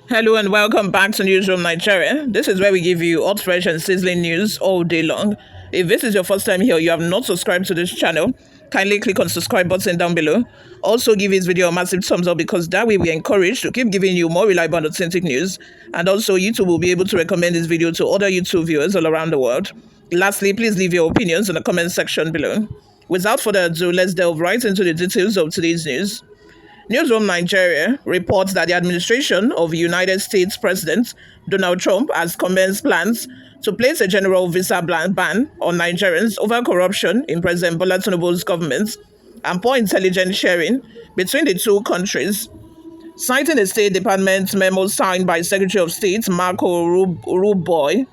Hello and welcome back to Newsroom Nigeria. This is where we give you hot, fresh, and sizzling news all day long. If this is your first time here, you have not subscribed to this channel, kindly click on subscribe button down below. Also, give this video a massive thumbs up because that way we are encouraged to keep giving you more reliable and authentic news. And also, YouTube will be able to recommend this video to other YouTube viewers all around the world. Lastly, please leave your opinions in the comment section below. Without further ado, let's delve right into the details of today's news. Newsroom Nigeria reports that the administration of United States President Donald Trump has commenced plans to place a general visa ban on Nigerians over corruption in President Bola Tinubu's government and poor intelligence sharing between the two countries. Citing a State Department memo signed by Secretary of State Marco Rubio,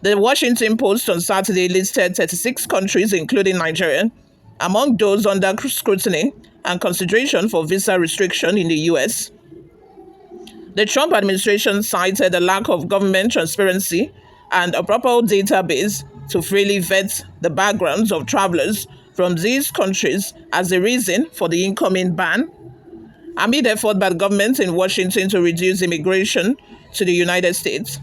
the Washington Post on Saturday listed 36 countries, including Nigeria, among those under scrutiny and consideration for visa restriction in the U.S. The Trump administration cited a lack of government transparency and a proper database to freely vet the backgrounds of travelers from these countries as a reason for the incoming ban, amid effort by the government in Washington to reduce immigration to the United States.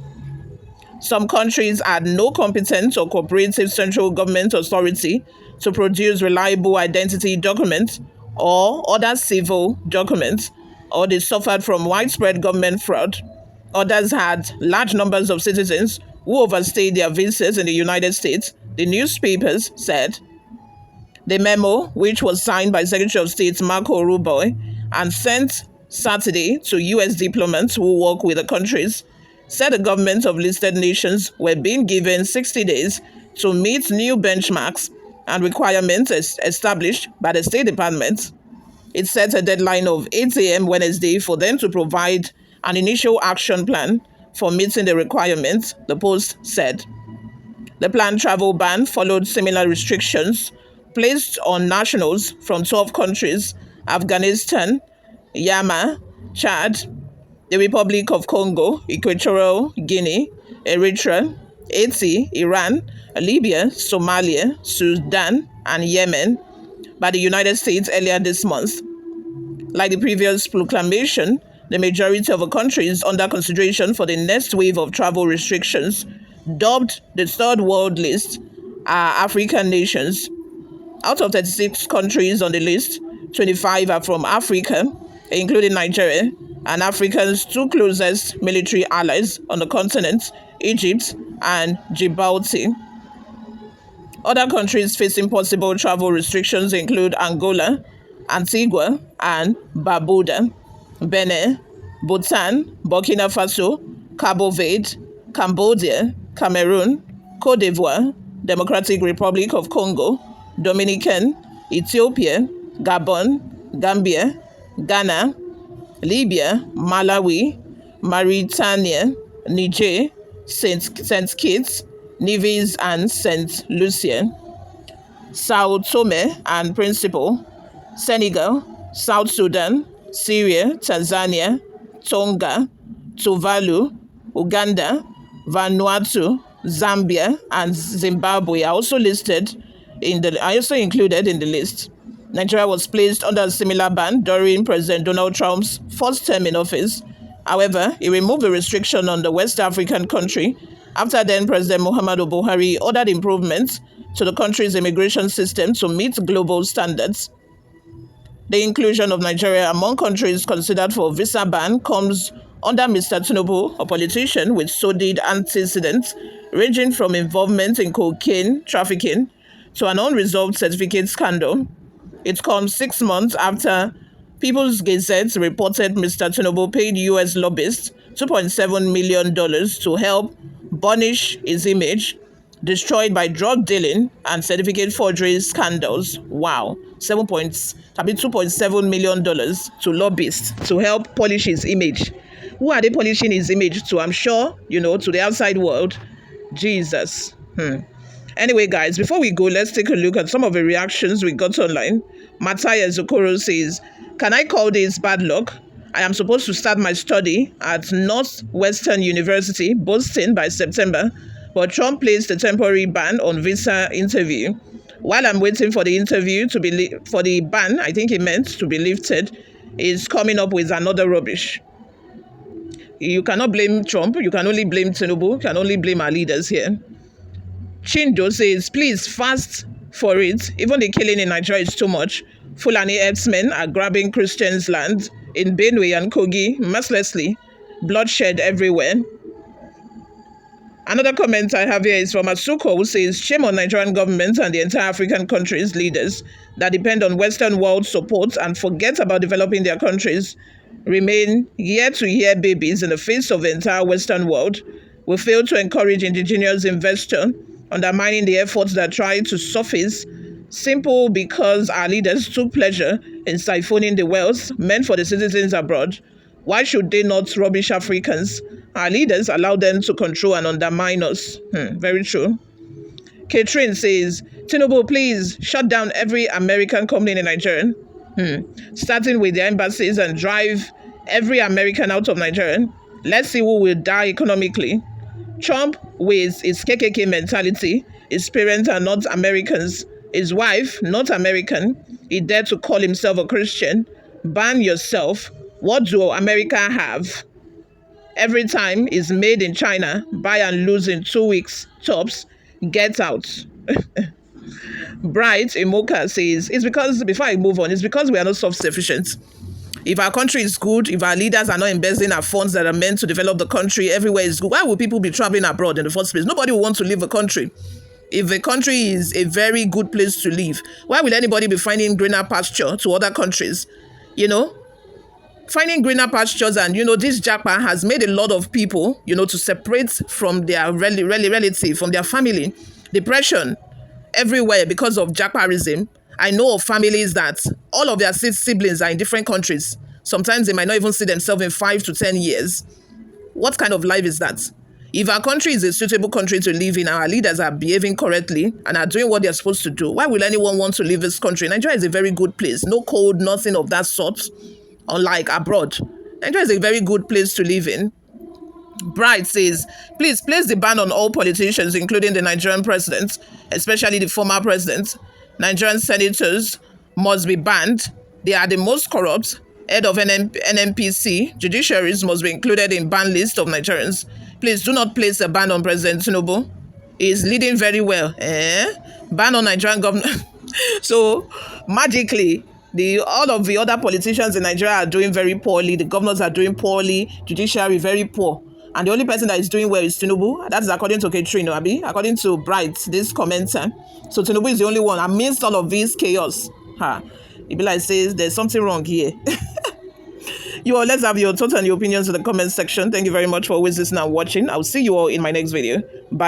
Some countries had no competent or cooperative central government authority to produce reliable identity documents or other civil documents, or they suffered from widespread government fraud. Others had large numbers of citizens who overstayed their visas in the United States, the newspapers said. The memo, which was signed by Secretary of State Marco Rubio and sent Saturday to U.S. diplomats who work with the countries, said the governments of listed nations were being given 60 days to meet new benchmarks and requirements established by the State Department. It set a deadline of 8 a.m. Wednesday for them to provide an initial action plan for meeting the requirements, the Post said. The planned travel ban followed similar restrictions placed on nationals from 12 countries: Afghanistan, Yemen, Chad, the Republic of Congo, Equatorial Guinea, Eritrea, Haiti, Iran, Libya, Somalia, Sudan, and Yemen by the United States earlier this month. Like the previous proclamation, the majority of the countries under consideration for the next wave of travel restrictions, dubbed the Third World List, are African nations. Out of 36 countries on the list, 25 are from Africa, including Nigeria, and Africa's two closest military allies on the continent, Egypt and Djibouti. Other countries facing possible travel restrictions include Angola, Antigua and Barbuda, Benin, Bhutan, Burkina Faso, Cabo Verde, Cambodia, Cameroon, Cote d'Ivoire, Democratic Republic of Congo, Dominican, Ethiopia, Gabon, Gambia, Ghana, Libya, Malawi, Mauritania, Niger, St. Kitts, Nevis and St. Lucia, Sao Tome and Principe, Senegal, South Sudan, Syria, Tanzania, Tonga, Tuvalu, Uganda, Vanuatu, Zambia, and Zimbabwe are also included in the list. Nigeria was placed under a similar ban during President Donald Trump's first term in office. However, he removed the restriction on the West African country after then President Muhammadu Buhari ordered improvements to the country's immigration system to meet global standards. The inclusion of Nigeria among countries considered for a visa ban comes under Mr. Tinubu, a politician with sordid antecedents ranging from involvement in cocaine trafficking to an unresolved certificate scandal. It comes 6 months after People's Gazette reported Mr. Tinubu paid U.S. lobbyists $2.7 million to help burnish his image, destroyed by drug dealing and certificate forgery scandals. Wow. $2.7 million to lobbyists to help polish his image. Who are they polishing his image to? I'm sure, to the outside world. Jesus. Anyway, guys, before we go, let's take a look at some of the reactions we got online. Matthias Okoro says, "Can I call this bad luck? I am supposed to start my study at Northwestern University, Boston, by September, but Trump placed a temporary ban on visa interview. While I'm waiting for the interview for the ban, I think he meant to be lifted, is coming up with another rubbish." You cannot blame Trump. You can only blame Tinubu. You can only blame our leaders here. Chindo says, please fast for it. Even the killing in Nigeria is too much. Fulani herdsmen are grabbing Christians' land in Benue and Kogi mercilessly. Bloodshed everywhere. Another comment I have here is from Asuko, who says, shame on Nigerian government and the entire African countries' leaders that depend on Western world support and forget about developing their countries, remain year-to-year babies in the face of the entire Western world. We fail to encourage indigenous investor, undermining the efforts that try to surface, simple because our leaders took pleasure in siphoning the wealth meant for the citizens abroad. Why should they not rubbish Africans? Our leaders allow them to control and undermine us. Very true. Catherine says, Tinubu, please shut down every American company in Nigeria, starting with the embassies, and drive every American out of Nigeria. Let's see who will die economically. Trump, with his KKK mentality, his parents are not Americans, his wife, not American. He dared to call himself a Christian. Ban yourself. What do America have? Every time is made in China. Buy and lose in 2 weeks, tops. Get out. Bright Emoka says, it's because, before I move on, it's because we are not self-sufficient. If our country is good, if our leaders are not embezzling our funds that are meant to develop the country, everywhere is good. Why would people be traveling abroad in the first place? Nobody will want to leave a country. If a country is a very good place to live, why will anybody be finding greener pasture to other countries? Finding greener pastures, and this japa has made a lot of people to separate from their relative, from their family. Depression everywhere because of japarism. I know of families that all of their siblings are in different countries. Sometimes they might not even see themselves in 5 to 10 years. What kind of life is that? If our country is a suitable country to live in, our leaders are behaving correctly and are doing what they're supposed to do, why will anyone want to leave this country? Nigeria is a very good place. No cold, nothing of that sort. Unlike abroad, Nigeria is a very good place to live in. Bright says, please place the ban on all politicians, including the Nigerian president, especially the former president. Nigerian senators must be banned. They are the most corrupt. Head of NNPC, judiciaries must be included in ban list of Nigerians. Please do not place a ban on President Tinubu. He is leading very well. Ban on Nigerian government. So, magically, all of the other politicians in Nigeria are doing very poorly. The governors are doing poorly. Judiciary very poor. And the only person that is doing well is Tinubu. That's according to Katrina, according to Bright, this commenter. So Tinubu is the only one amidst all of this chaos. Ibila says there's something wrong here. Let's have your thoughts and your opinions in the comment section. Thank you very much for always listening and watching. I'll see you all in my next video. Bye.